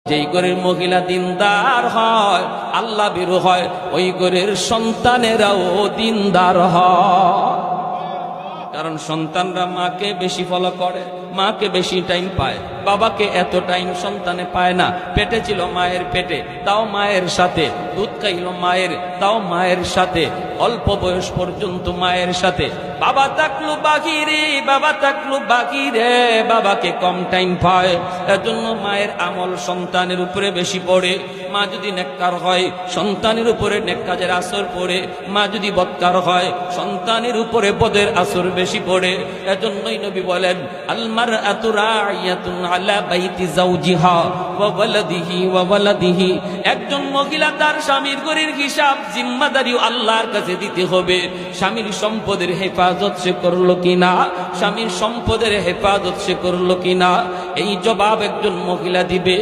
যেই ঘরের মহিলা দিনদার হয়, আল্লাহ ভীরু হয়, ওই ঘরের সন্তানেরাও দিনদার হয়। কারণ সন্তানরা মাকে বেশি ফলো করে, মাকে বেশি টাইম পায়, বাবাকে এত টাইম সন্তানে পায় না। পেটে ছিল মায়ের পেটে, তাও মায়ের সাথে, দুধ খাইল মায়ের, তাও মায়ের সাথে, অল্প বয়স পর্যন্ত মায়ের সাথে। বাবা থাকলো বাহিরে, বাবা থাকলো বাহিরে, বাবাকে কম টাইম পায়। এজন্য মায়ের আমল সন্তানের উপরে বেশি পড়ে। মা যদি নেককার হয়, সন্তানের উপরে নেক কাজের আসর পড়ে। মা যদি বদকার হয়, সন্তানের উপরে বদের আসর বেশি পড়ে। এজন্যই নবী বলেন, আল মারআতু রাইয়াতুন আলা বাইতি যাওজিহা ওয়া ওয়ালাদিহি ওয়া ওয়ালাদিহি। একজন মহিলা তার স্বামীর ঘরের হিসাব জিম্মাদারি আল্লাহর কাছে দিতে হবে। স্বামীর সম্পদের হেফাজত সে করলো কিনা, স্বামীর সম্পদের হেফাজত সে করলো কিনা, এই জবাব একজন মহিলা দিবে।